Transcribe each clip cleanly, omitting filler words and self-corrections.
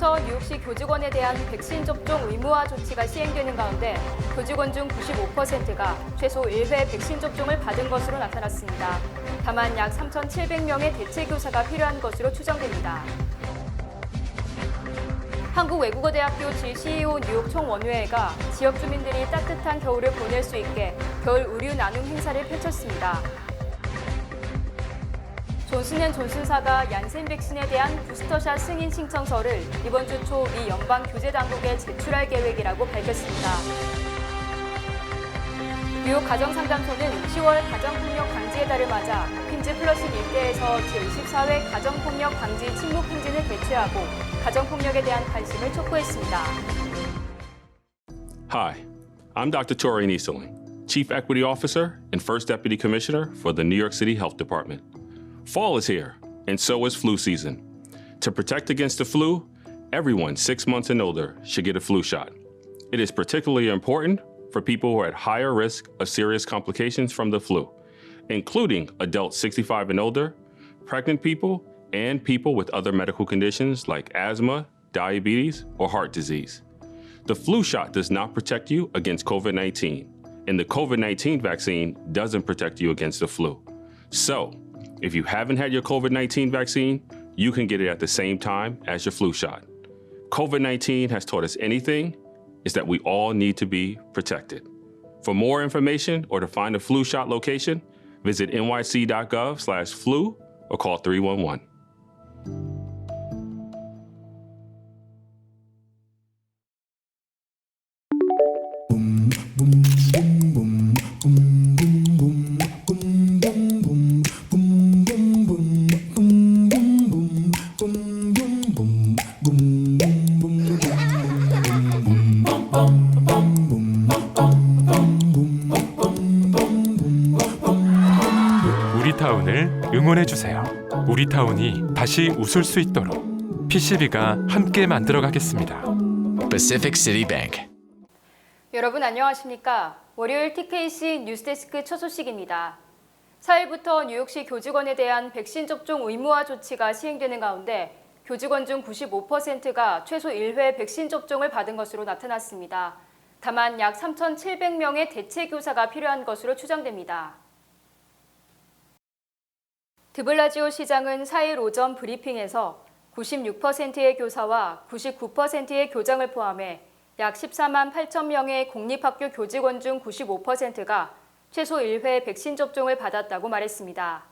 사일부터 뉴욕시 교직원에 대한 백신 접종 의무화 조치가 시행되는 가운데 교직원 중 95%가 최소 1회 백신 접종을 받은 것으로 나타났습니다. 다만 약 3,700명의 대체 교사가 필요한 것으로 추정됩니다. 한국외국어대학교 GCEO 뉴욕 총원외회가 지역 주민들이 따뜻한 겨울을 보낼 수 있게 겨울 의류 나눔 행사를 펼쳤습니다. 존슨앤존슨사가 얀센 백신에 대한 부스터샷 승인 신청서를 이번 주 초 미 연방 교제 당국에 제출할 계획이라고 밝혔습니다. 뉴욕 가정상담소는 10월 가정폭력 방지의 달을 맞아 퀸즈 플러싱 일대에서 제24회 가정폭력 방지 침묵 행진을 개최하고 가정폭력에 대한 관심을 촉구했습니다. Hi, I'm Dr. Tori Nieseling, Chief Equity Officer and First Deputy Commissioner for the New York City Health Department. Fall is here, and so is flu season. To protect against the flu, everyone 6 months and older should get a flu shot. It is particularly important for people who are at higher risk of serious complications from the flu, including adults 65 and older, pregnant people, and people with other medical conditions like asthma, diabetes, or heart disease. The flu shot does not protect you against COVID-19, and the COVID-19 vaccine doesn't protect you against the flu. So, if you haven't had your COVID-19 vaccine, you can get it at the same time as your flu shot. COVID-19 has taught us anything is that we all need to be protected. For more information or to find a flu shot location, visit nyc.gov/flu or call 311. 우리타운을 응원해주세요. 우리타운이 다시 웃을 수 있도록 PCB가 함께 만들어가겠습니다. Pacific City Bank. 여러분 안녕하십니까? 월요일 TKC 뉴스데스크 첫 소식입니다. 4일부터 뉴욕시 교직원에 대한 백신 접종 의무화 조치가 시행되는 가운데 교직원 중 95%가 최소 1회 백신 접종을 받은 것으로 나타났습니다. 다만 약 3,700명의 대체 교사가 필요한 것으로 추정됩니다. 드블라지오 시장은 4일 오전 브리핑에서 96%의 교사와 99%의 교장을 포함해 약 14만 8천 명의 공립학교 교직원 중 95%가 최소 1회 백신 접종을 받았다고 말했습니다.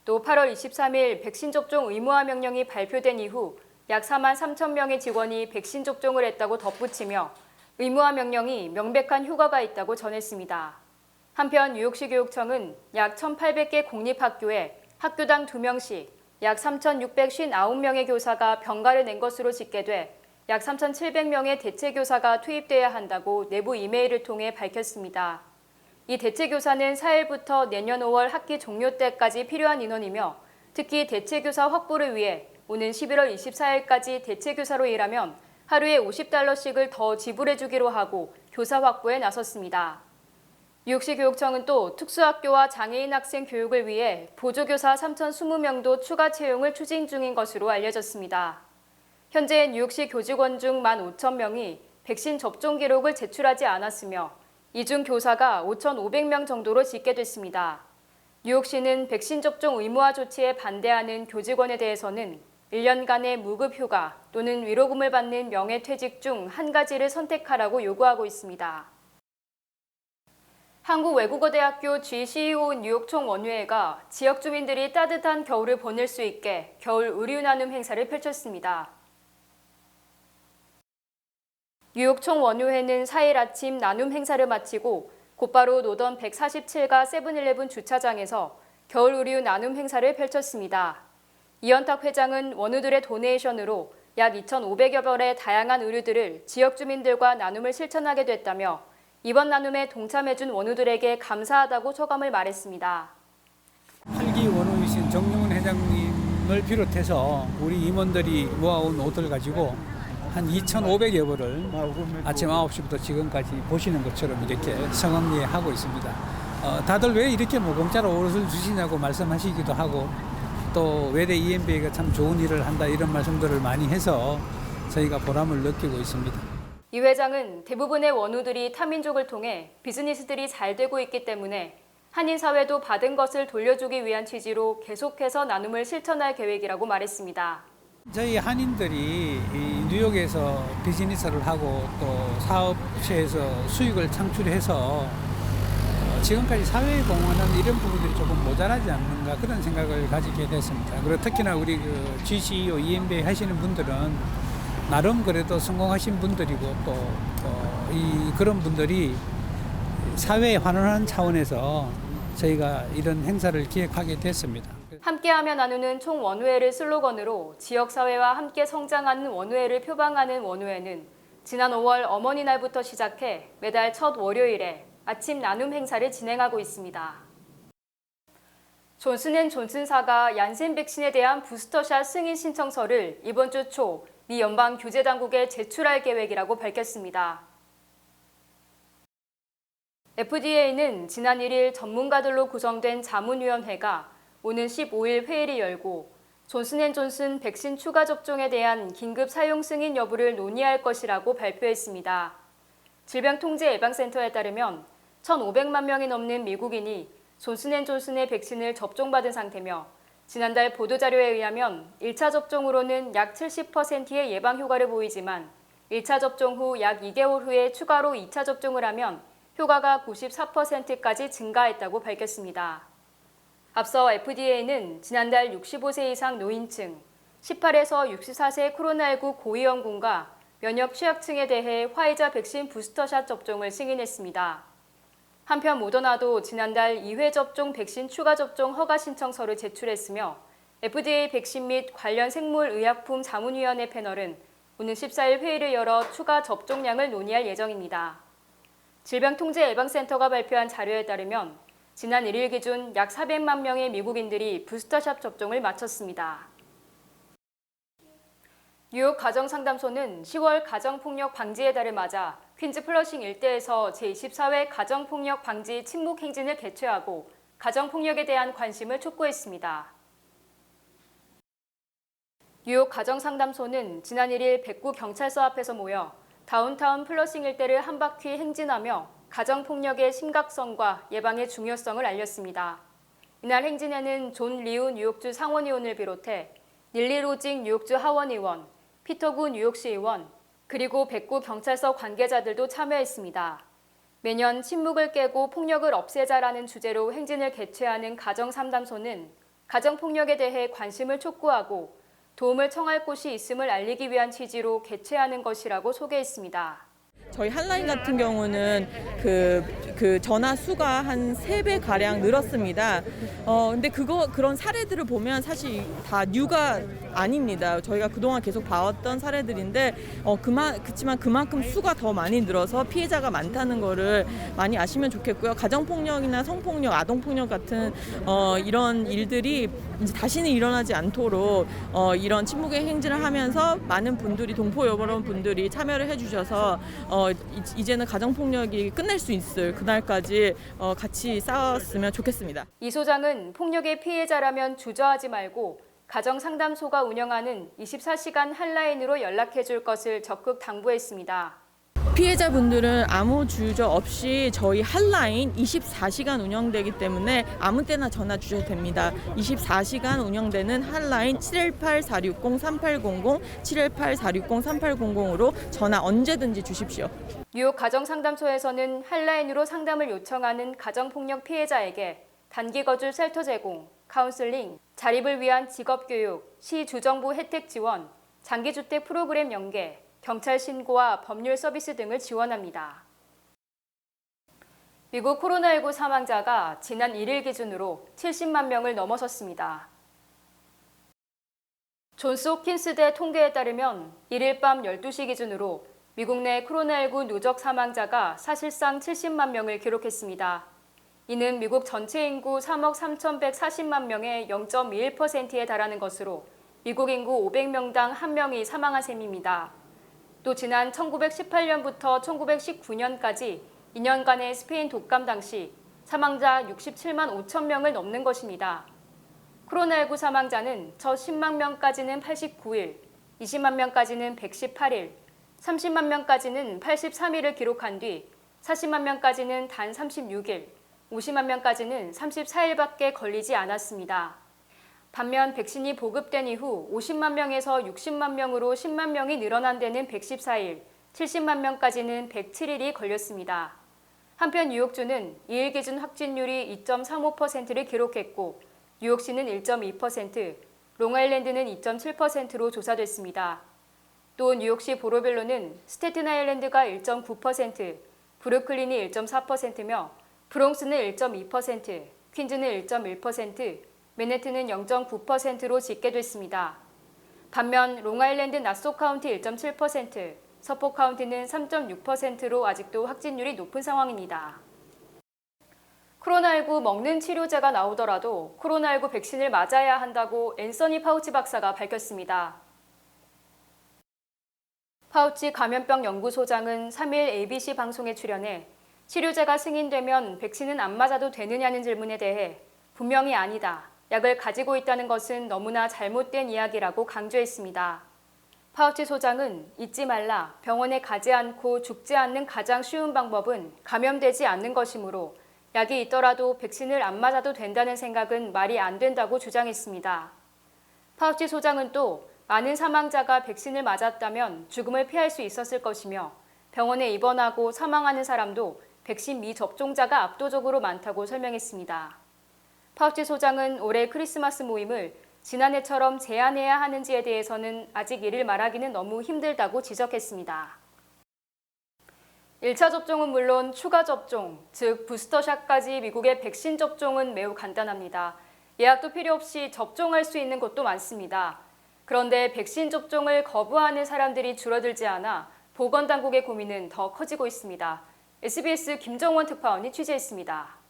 또 8월 23일 백신 접종 의무화 명령이 발표된 이후 약 4만 3천 명의 직원이 백신 접종을 했다고 덧붙이며 의무화 명령이 명백한 효과가 있다고 전했습니다. 한편 뉴욕시 교육청은 약 1,800개 공립학교에 학교당 2명씩 약 3,659명의 교사가 병가를 낸 것으로 집계돼 약 3,700명의 대체 교사가 투입돼야 한다고 내부 이메일을 통해 밝혔습니다. 이 대체 교사는 4일부터 내년 5월 학기 종료 때까지 필요한 인원이며 특히 대체 교사 확보를 위해 오는 11월 24일까지 대체 교사로 일하면 하루에 $50씩을 더 지불해 주기로 하고 교사 확보에 나섰습니다. 뉴욕시 교육청은 또 특수학교와 장애인 학생 교육을 위해 보조교사 3,020명도 추가 채용을 추진 중인 것으로 알려졌습니다. 현재 뉴욕시 교직원 중 15,000명이 백신 접종 기록을 제출하지 않았으며 이 중 교사가 5,500명 정도로 집계됐습니다. 뉴욕시는 백신 접종 의무화 조치에 반대하는 교직원에 대해서는 1년간의 무급 휴가 또는 위로금을 받는 명예퇴직 중 한 가지를 선택하라고 요구하고 있습니다. 한국외국어대학교 GCEO 뉴욕 총원외회가 지역 주민들이 따뜻한 겨울을 보낼 수 있게 겨울 의류 나눔 행사를 펼쳤습니다. 뉴욕 총원외회는 4일 아침 나눔 행사를 마치고 곧바로 노던 147가 세븐일레븐 주차장에서 겨울 의류 나눔 행사를 펼쳤습니다. 이현탁 회장은 원우들의 도네이션으로 약 2,500여 벌의 다양한 의류들을 지역 주민들과 나눔을 실천하게 됐다며 이번 나눔에 동참해준 원우들에게 감사하다고 소감을 말했습니다. 8기 원우이신 정용훈 회장님을 비롯해서 우리 임원들이 모아온 옷을 가지고 한 2,500여 벌을 아침 9시부터 지금까지 보시는 것처럼 이렇게 성황리하고 있습니다. 다들 왜 이렇게 공짜로 옷을 주시냐고 말씀하시기도 하고 또 외대 EMBA가 참 좋은 일을 한다 이런 말씀들을 많이 해서 저희가 보람을 느끼고 있습니다. 이 회장은 대부분의 원우들이 타민족을 통해 비즈니스들이 잘 되고 있기 때문에 한인 사회도 받은 것을 돌려주기 위한 취지로 계속해서 나눔을 실천할 계획이라고 말했습니다. 저희 한인들이 이 뉴욕에서 비즈니스를 하고 또 사업체에서 수익을 창출해서 지금까지 사회에 공헌하는 이런 부분들이 조금 모자라지 않는가 그런 생각을 가지게 됐습니다. 그리고 특히나 우리 GCEO, EMBA 하시는 분들은 나름 그래도 성공하신 분들이고 또 그런 분들이 사회에 환원하는 차원에서 저희가 이런 행사를 기획하게 됐습니다. 함께하며 나누는 총원우회를 슬로건으로 지역사회와 함께 성장하는 원우회를 표방하는 원우회는 지난 5월 어머니 날부터 시작해 매달 첫 월요일에 아침 나눔 행사를 진행하고 있습니다. 존슨앤존슨사가 얀센 백신에 대한 부스터샷 승인 신청서를 이번 주 초 미 연방 규제 당국에 제출할 계획이라고 밝혔습니다. FDA는 지난 1일 전문가들로 구성된 자문위원회가 오는 15일 회의를 열고 존슨앤존슨 백신 추가 접종에 대한 긴급 사용 승인 여부를 논의할 것이라고 발표했습니다. 질병통제예방센터에 따르면 1,500만 명이 넘는 미국인이 존슨앤존슨의 백신을 접종받은 상태며 지난달 보도자료에 의하면 1차 접종으로는 약 70%의 예방 효과를 보이지만 1차 접종 후 약 2개월 후에 추가로 2차 접종을 하면 효과가 94%까지 증가했다고 밝혔습니다. 앞서 FDA는 지난달 65세 이상 노인층, 18에서 64세 코로나19 고위험군과 면역 취약층에 대해 화이자 백신 부스터샷 접종을 승인했습니다. 한편 모더나도 지난달 2회 접종 백신 추가 접종 허가 신청서를 제출했으며 FDA 백신 및 관련 생물의약품 자문위원회 패널은 오는 14일 회의를 열어 추가 접종량을 논의할 예정입니다. 질병통제예방센터가 발표한 자료에 따르면 지난 1일 기준 약 400만 명의 미국인들이 부스터샷 접종을 마쳤습니다. 뉴욕 가정상담소는 10월 가정폭력 방지의 달을 맞아 퀸즈 플러싱 일대에서 제24회 가정폭력 방지 침묵 행진을 개최하고 가정폭력에 대한 관심을 촉구했습니다. 뉴욕 가정상담소는 지난 1일 백구 경찰서 앞에서 모여 다운타운 플러싱 일대를 한 바퀴 행진하며 가정폭력의 심각성과 예방의 중요성을 알렸습니다. 이날 행진에는 존 리우 뉴욕주 상원의원을 비롯해 닐리 로징 뉴욕주 하원의원, 피터구 뉴욕시 의원, 그리고 백구 경찰서 관계자들도 참여했습니다. 매년 침묵을 깨고 폭력을 없애자라는 주제로 행진을 개최하는 가정상담소는 가정폭력에 대해 관심을 촉구하고 도움을 청할 곳이 있음을 알리기 위한 취지로 개최하는 것이라고 소개했습니다. 저희 한라인 같은 경우는 그 전화 수가 한 3배 가량 늘었습니다. 근데 그런 사례들을 보면 사실 다 뉴가 아닙니다. 저희가 그동안 계속 봐왔던 사례들인데 그렇지만 그만큼 수가 더 많이 늘어서 피해자가 많다는 거를 많이 아시면 좋겠고요. 가정폭력이나 성폭력, 아동폭력 같은 이런 일들이 이제 다시는 일어나지 않도록 이런 침묵의 행진을 하면서 많은 분들이 동포 여러분들이 참여를 해주셔서 이제는 가정폭력이 끝낼 수 있을 그날까지 같이 싸웠으면 좋겠습니다. 이 소장은 폭력의 피해자라면 주저하지 말고 가정상담소가 운영하는 24시간 한라인으로 연락해 줄 것을 적극 당부했습니다. 피해자분들은 아무 주저 없이 저희 한라인 24시간 운영되기 때문에 아무 때나 전화 주셔도 됩니다. 24시간 운영되는 한라인 718-460-3800, 718-460-3800으로 전화 언제든지 주십시오. 뉴욕 가정상담소에서는 한라인으로 상담을 요청하는 가정폭력 피해자에게 단기 거주 쉘터 제공, 카운슬링, 자립을 위한 직업교육, 시 주정부 혜택 지원, 장기주택 프로그램 연계, 경찰 신고와 법률 서비스 등을 지원합니다. 미국 코로나19 사망자가 지난 1일 기준으로 70만 명을 넘어섰습니다. 존스 홉킨스대 통계에 따르면 1일 밤 12시 기준으로 미국 내 코로나19 누적 사망자가 사실상 70만 명을 기록했습니다. 이는 미국 전체 인구 3억 3,140만 명의 0.21%에 달하는 것으로 미국 인구 500명당 1명이 사망한 셈입니다. 또 지난 1918년부터 1919년까지 2년간의 스페인 독감 당시 사망자 67만 5천 명을 넘는 것입니다. 코로나19 사망자는 첫 10만 명까지는 89일, 20만 명까지는 118일, 30만 명까지는 83일을 기록한 뒤 40만 명까지는 단 36일, 50만 명까지는 34일밖에 걸리지 않았습니다. 반면 백신이 보급된 이후 50만 명에서 60만 명으로 10만 명이 늘어난 데는 114일, 70만 명까지는 107일이 걸렸습니다. 한편 뉴욕주는 2일 기준 확진율이 2.35%를 기록했고 뉴욕시는 1.2%, 롱아일랜드는 2.7%로 조사됐습니다. 또 뉴욕시 보로별로는 스태튼 아일랜드가 1.9%, 브루클린이 1.4%며 브롱스는 1.2%, 퀸즈는 1.1%, 맨해튼은 0.9%로 집계됐습니다. 반면 롱아일랜드 나소 카운티 1.7%, 서포 카운티는 3.6%로 아직도 확진율이 높은 상황입니다. 코로나19 먹는 치료제가 나오더라도 코로나19 백신을 맞아야 한다고 앤서니 파우치 박사가 밝혔습니다. 파우치 감염병 연구소장은 3일 ABC 방송에 출연해 치료제가 승인되면 백신은 안 맞아도 되느냐는 질문에 대해 분명히 아니다. 약을 가지고 있다는 것은 너무나 잘못된 이야기라고 강조했습니다. 파우치 소장은 잊지 말라. 병원에 가지 않고 죽지 않는 가장 쉬운 방법은 감염되지 않는 것이므로 약이 있더라도 백신을 안 맞아도 된다는 생각은 말이 안 된다고 주장했습니다. 파우치 소장은 또 많은 사망자가 백신을 맞았다면 죽음을 피할 수 있었을 것이며 병원에 입원하고 사망하는 사람도 백신 미접종자가 압도적으로 많다고 설명했습니다. 파우치 소장은 올해 크리스마스 모임을 지난해처럼 제한해야 하는지에 대해서는 아직 이를 말하기는 너무 힘들다고 지적했습니다. 1차 접종은 물론 추가 접종, 즉 부스터샷까지 미국의 백신 접종은 매우 간단합니다. 예약도 필요 없이 접종할 수 있는 곳도 많습니다. 그런데 백신 접종을 거부하는 사람들이 줄어들지 않아 보건당국의 고민은 더 커지고 있습니다. SBS 김정원 특파원이 취재했습니다.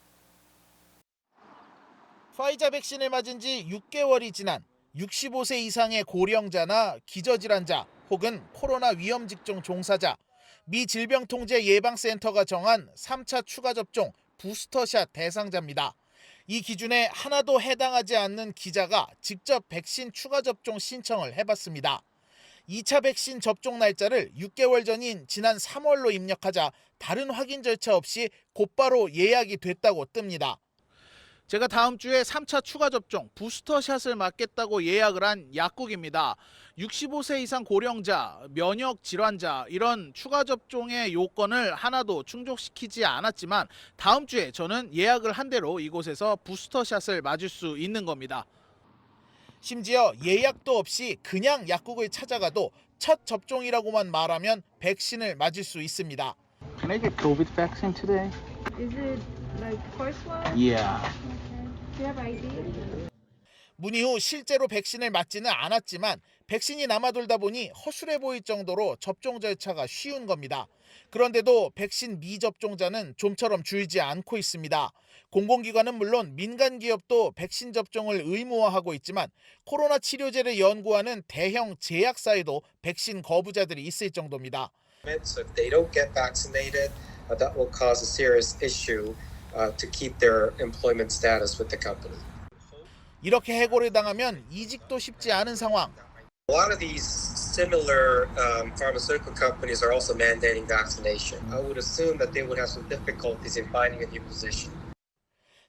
파이자 백신을 맞은 지 6개월이 지난 65세 이상의 고령자나 기저질환자 혹은 코로나 위험 직종 종사자, 미 질병통제예방센터가 정한 3차 추가 접종 부스터샷 대상자입니다. 이 기준에 하나도 해당하지 않는 기자가 직접 백신 추가 접종 신청을 해봤습니다. 2차 백신 접종 날짜를 6개월 전인 지난 3월로 입력하자 다른 확인 절차 없이 곧바로 예약이 됐다고 뜹니다. 제가 다음 주에 3차 추가 접종 부스터샷을 맞겠다고 예약을 한 약국입니다. 65세 이상 고령자, 면역 질환자 이런 추가 접종의 요건을 하나도 충족시키지 않았지만 다음 주에 저는 예약을 한 대로 이곳에서 부스터샷을 맞을 수 있는 겁니다. 심지어 예약도 없이 그냥 약국을 찾아가도 첫 접종이라고만 말하면 백신을 맞을 수 있습니다. Can I get COVID vaccine today? Is it like first one? Yeah. Do you have ID? 문의 후 실제로 백신을 맞지는 않았지만 백신이 남아돌다 보니 허술해 보일 정도로 접종 절차가 쉬운 겁니다. 그런데도 백신 미접종자는 좀처럼 줄지 않고 있습니다. 공공기관은 물론 민간 기업도 백신 접종을 의무화하고 있지만 코로나 치료제를 연구하는 대형 제약사에도 백신 거부자들이 있을 정도입니다. So if they don't get vaccinated, that will cause a serious issue to keep their employment status with the company. 이렇게 해고를 당하면 이직도 쉽지 않은 상황. A lot of these similar pharmaceutical companies are also mandating vaccination. I would assume that they would have some difficulties in finding a new position.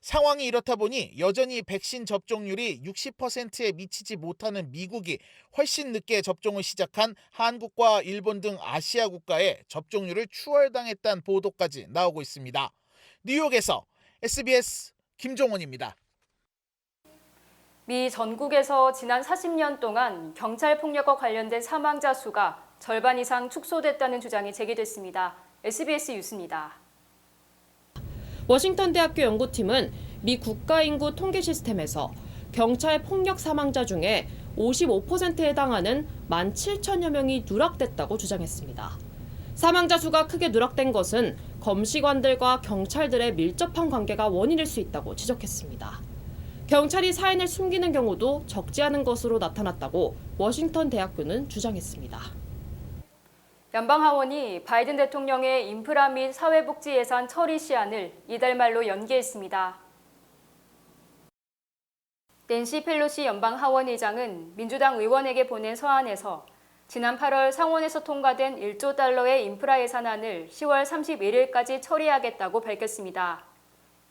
상황이 이렇다 보니 여전히 백신 접종률이 60%에 미치지 못하는 미국이 훨씬 늦게 접종을 시작한 한국과 일본 등 아시아 국가에 접종률을 추월당했다는 보도까지 나오고 있습니다. 뉴욕에서 SBS 김종원입니다. 미 전국에서 지난 40년 동안 경찰 폭력과 관련된 사망자 수가 절반 이상 축소됐다는 주장이 제기됐습니다. SBS 뉴스입니다. 워싱턴 대학교 연구팀은 미 국가인구 통계 시스템에서 경찰 폭력 사망자 중에 55%에 해당하는 17,000여 명이 누락됐다고 주장했습니다. 사망자 수가 크게 누락된 것은 검시관들과 경찰들의 밀접한 관계가 원인일 수 있다고 지적했습니다. 경찰이 사인을 숨기는 경우도 적지 않은 것으로 나타났다고 워싱턴 대학교는 주장했습니다. 연방하원이 바이든 대통령의 인프라 및 사회복지 예산 처리 시한을 이달 말로 연기했습니다. 낸시 펠로시 연방하원 의장은 민주당 의원에게 보낸 서한에서 지난 8월 상원에서 통과된 1조 달러의 인프라 예산안을 10월 31일까지 처리하겠다고 밝혔습니다.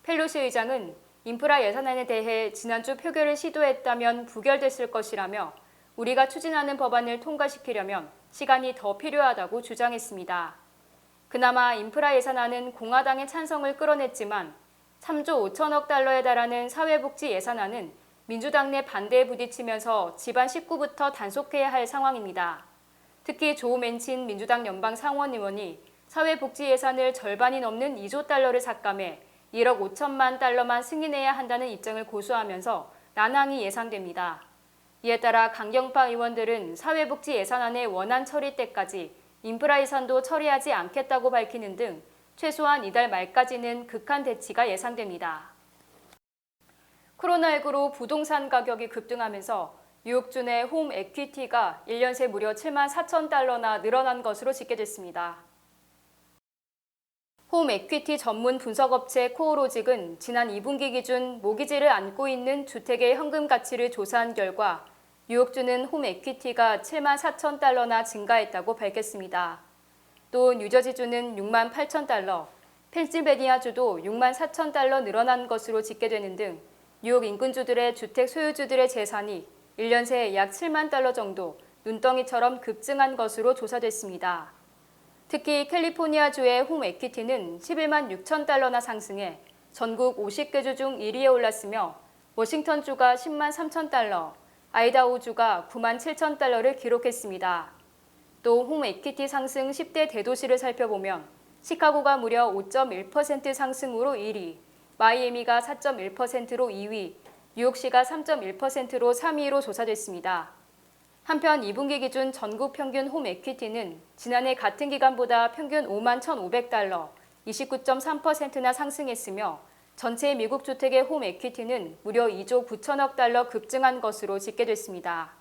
펠로시 의장은 인프라 예산안에 대해 지난주 표결을 시도했다면 부결됐을 것이라며 우리가 추진하는 법안을 통과시키려면 시간이 더 필요하다고 주장했습니다. 그나마 인프라 예산안은 공화당의 찬성을 끌어냈지만 3조 5천억 달러에 달하는 사회복지 예산안은 민주당 내 반대에 부딪히면서 집안 식구부터 단속해야 할 상황입니다. 특히 조 맨친 민주당 연방 상원 의원이 사회복지 예산을 절반이 넘는 2조 달러를 삭감해 1억 5천만 달러만 승인해야 한다는 입장을 고수하면서 난항이 예상됩니다. 이에 따라 강경파 의원들은 사회복지 예산안의 원안 처리 때까지 인프라 예산도 처리하지 않겠다고 밝히는 등 최소한 이달 말까지는 극한 대치가 예상됩니다. 코로나19로 부동산 가격이 급등하면서 뉴욕준의 홈 에퀴티가 1년 새 무려 7만 4천 달러나 늘어난 것으로 집계됐습니다. 홈 에퀴티 전문 분석업체 코오로직은 지난 2분기 기준 모기지를 안고 있는 주택의 현금 가치를 조사한 결과 뉴욕주는 홈 에퀴티가 7만 4천 달러나 증가했다고 밝혔습니다. 또 뉴저지주는 6만 8천 달러, 펜실베니아주도 6만 4천 달러 늘어난 것으로 집계되는 등 뉴욕 인근주들의 주택 소유주들의 재산이 1년 새 약 7만 달러 정도 눈덩이처럼 급증한 것으로 조사됐습니다. 특히 캘리포니아주의 홈 에퀴티는 11만 6천 달러나 상승해 전국 50개 주 중 1위에 올랐으며 워싱턴주가 10만 3천 달러, 아이다호주가 9만 7천 달러를 기록했습니다. 또 홈 에퀴티 상승 10대 대도시를 살펴보면 시카고가 무려 5.1% 상승으로 1위, 마이애미가 4.1%로 2위, 뉴욕시가 3.1%로 3위로 조사됐습니다. 한편 2분기 기준 전국 평균 홈 에퀴티는 지난해 같은 기간보다 평균 5만 1,500달러, 29.3%나 상승했으며 전체 미국 주택의 홈 에퀴티는 무려 2조 9천억 달러 급증한 것으로 집계됐습니다.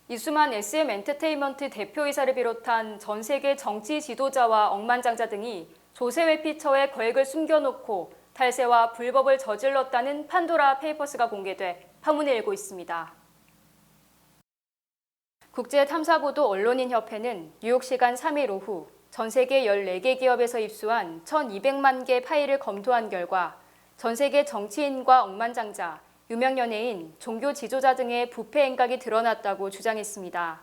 이수만 SM 엔터테인먼트 대표이사를 비롯한 전 세계 정치 지도자와 억만장자 등이 조세회피처에 거액을 숨겨놓고 탈세와 불법을 저질렀다는 판도라 페이퍼스가 공개돼 파문을 일고 있습니다. 국제탐사보도 언론인협회는 뉴욕 시간 3일 오후 전 세계 14개 기업에서 입수한 1,200만 개 파일을 검토한 결과 전 세계 정치인과 억만장자, 유명 연예인, 종교 지도자 등의 부패 행각이 드러났다고 주장했습니다.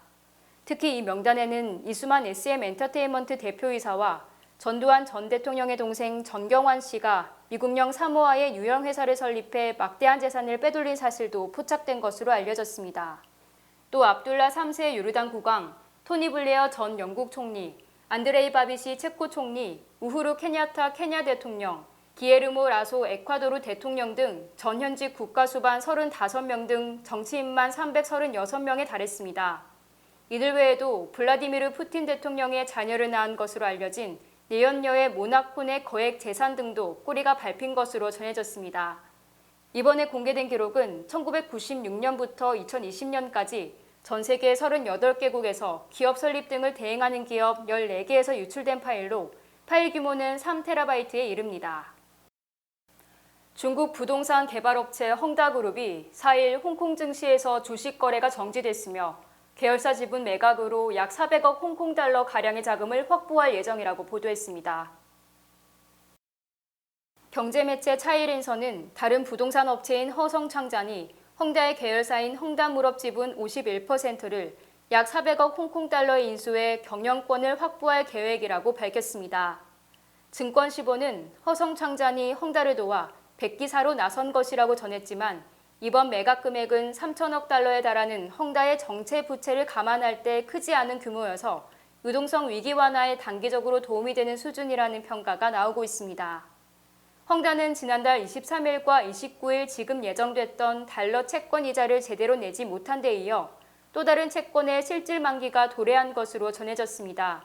특히 이 명단에는 이수만 SM 엔터테인먼트 대표이사와 전두환 전 대통령의 동생 전경환 씨가 미국령 사모아의 유형 회사를 설립해 막대한 재산을 빼돌린 사실도 포착된 것으로 알려졌습니다. 또 압둘라 3세 요르단 국왕, 토니 블레어 전 영국 총리, 안드레이 바비시 체코 총리, 우후루 케냐타 케냐 대통령, 기에르모 라소 에콰도르 대통령 등 전현직 국가수반 35명 등 정치인만 336명에 달했습니다. 이들 외에도 블라디미르 푸틴 대통령의 자녀를 낳은 것으로 알려진 내연녀의 모나코 내 거액 재산 등도 꼬리가 밟힌 것으로 전해졌습니다. 이번에 공개된 기록은 1996년부터 2020년까지 전 세계 38개국에서 기업 설립 등을 대행하는 기업 14개에서 유출된 파일로 파일 규모는 3TB에 이릅니다. 중국 부동산 개발업체 헝다그룹이 4일 홍콩 증시에서 주식 거래가 정지됐으며 계열사 지분 매각으로 약 400억 홍콩 달러 가량의 자금을 확보할 예정이라고 보도했습니다. 경제매체 차이린서는 다른 부동산 업체인 허성창잔이 헝다의 계열사인 헝다물업 지분 51%를 약 400억 홍콩 달러에 인수해 경영권을 확보할 계획이라고 밝혔습니다. 증권시보는 허성창잔이 헝다를 도와 백기사로 나선 것이라고 전했지만 이번 매각 금액은 3천억 달러에 달하는 헝다의 정체 부채를 감안할 때 크지 않은 규모여서 유동성 위기 완화에 단기적으로 도움이 되는 수준이라는 평가가 나오고 있습니다. 헝다는 지난달 23일과 29일 지급 예정됐던 달러 채권 이자를 제대로 내지 못한 데 이어 또 다른 채권의 실질 만기가 도래한 것으로 전해졌습니다.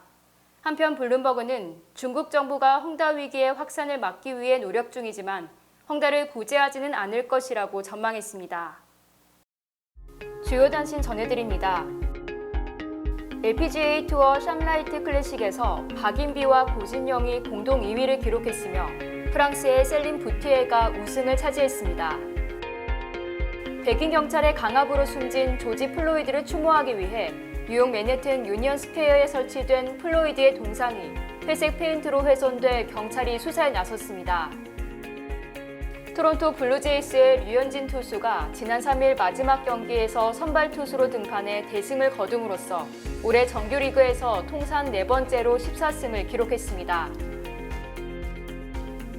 한편 블룸버그는 중국 정부가 헝다 위기의 확산을 막기 위해 노력 중이지만 헝다를 구제하지는 않을 것이라고 전망했습니다. 주요 단신 전해드립니다. LPGA 투어 샴라이트 클래식에서 박인비와 고진영이 공동 2위를 기록했으며 프랑스의 셀린 부티에가 우승을 차지했습니다. 백인 경찰의 강압으로 숨진 조지 플로이드를 추모하기 위해 뉴욕 맨해튼 유니언 스퀘어에 설치된 플로이드의 동상이 회색 페인트로 훼손돼 경찰이 수사에 나섰습니다. 토론토 블루제이스의 류현진 투수가 지난 3일 마지막 경기에서 선발 투수로 등판해 대승을 거둠으로써 올해 정규리그에서 통산 4번째로 14승을 기록했습니다.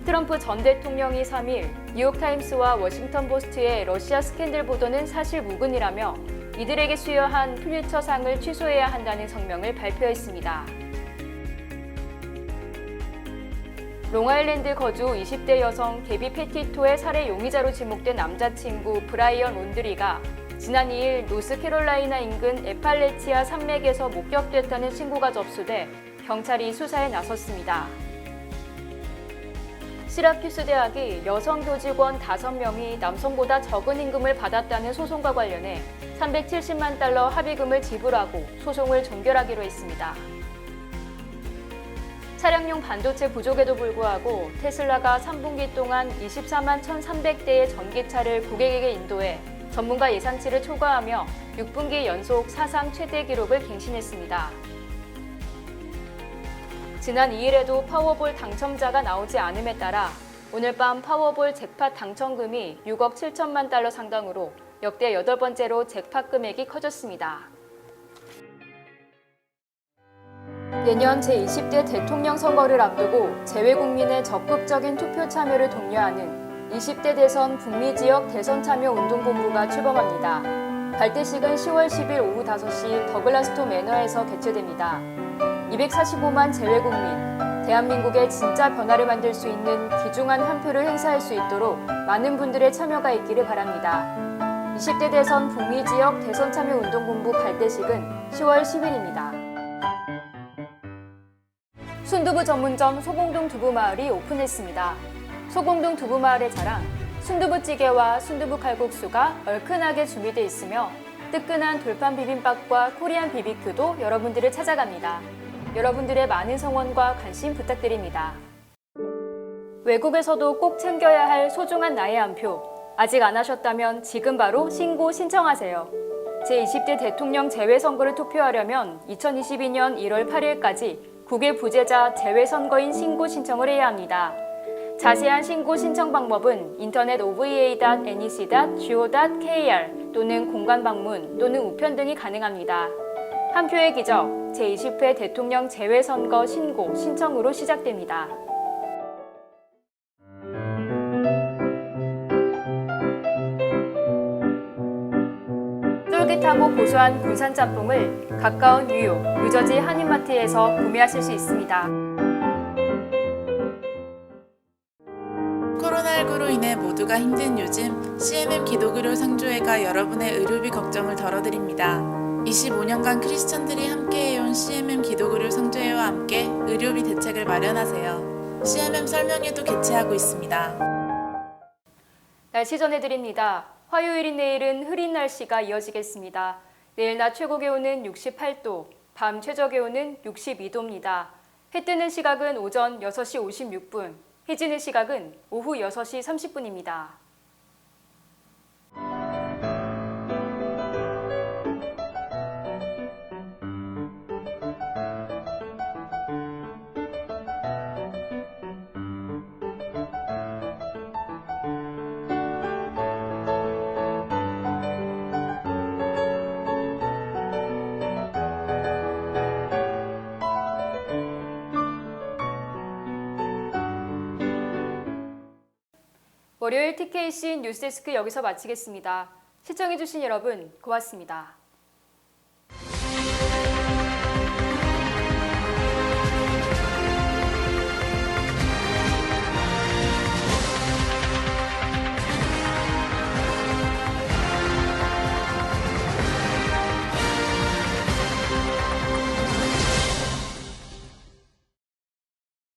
트럼프 전 대통령이 3일 뉴욕타임스와 워싱턴 포스트의 러시아 스캔들 보도는 사실 무근이라며 이들에게 수여한 퓰리처상을 취소해야 한다는 성명을 발표했습니다. 롱아일랜드 거주 20대 여성 데비 패티토의 살해 용의자로 지목된 남자친구 브라이언 론드리가 지난 2일 노스캐롤라이나 인근 에팔레치아 산맥에서 목격됐다는 신고가 접수돼 경찰이 수사에 나섰습니다. 시라큐스 대학이 여성 교직원 5명이 남성보다 적은 임금을 받았다는 소송과 관련해 $370만 합의금을 지불하고 소송을 종결하기로 했습니다. 차량용 반도체 부족에도 불구하고 테슬라가 3분기 동안 24만 1,300대의 전기차를 고객에게 인도해 전문가 예상치를 초과하며 6분기 연속 사상 최대 기록을 갱신했습니다. 지난 2일에도 파워볼 당첨자가 나오지 않음에 따라 오늘 밤 파워볼 잭팟 당첨금이 6억 7천만 달러 상당으로 역대 8번째로 잭팟 금액이 커졌습니다. 내년 제20대 대통령 선거를 앞두고 재외국민의 적극적인 투표 참여를 독려하는 20대 대선 북미 지역 대선 참여 운동본부가 출범합니다. 발대식은 10월 10일 오후 5시 더글라스토 매너에서 개최됩니다. 245만 재외국민, 대한민국의 진짜 변화를 만들 수 있는 귀중한 한 표를 행사할 수 있도록 많은 분들의 참여가 있기를 바랍니다. 20대 대선 북미 지역 대선 참여 운동본부 발대식은 10월 10일입니다. 순두부 전문점 소공동 두부마을이 오픈했습니다. 소공동 두부마을의 자랑, 순두부찌개와 순두부 칼국수가 얼큰하게 준비되어 있으며 뜨끈한 돌판 비빔밥과 코리안 비비큐도 여러분들을 찾아갑니다. 여러분들의 많은 성원과 관심 부탁드립니다. 외국에서도 꼭 챙겨야 할 소중한 나의 한 표. 아직 안 하셨다면 지금 바로 신고 신청하세요. 제20대 대통령 재외선거를 투표하려면 2022년 1월 8일까지 국외 부재자 재외선거인 신고 신청을 해야 합니다. 자세한 신고 신청 방법은 인터넷 ova.nec.go.kr 또는 공관 방문 또는 우편 등이 가능합니다. 한 표의 기적, 제20회 대통령 재외선거 신고 신청으로 시작됩니다. 쫄깃하고 고소한 군산 짬뽕을 가까운 뉴욕, 뉴저지 한인마트에서 구매하실 수 있습니다. 코로나19로 인해 모두가 힘든 요즘 CMM 기독의료 상조회가 여러분의 의료비 걱정을 덜어드립니다. 25년간 크리스천들이 함께해온 CMM 기독의료 상조회와 함께 의료비 대책을 마련하세요. CMM 설명회도 개최하고 있습니다. 날씨 전해드립니다. 화요일인 내일은 흐린 날씨가 이어지겠습니다. 내일 낮 최고 기온은 68도, 밤 최저 기온은 62도입니다. 해 뜨는 시각은 오전 6시 56분, 해 지는 시각은 오후 6시 30분입니다. 월요일 TKC 뉴스데스크 여기서 마치겠습니다. 시청해주신 여러분 고맙습니다.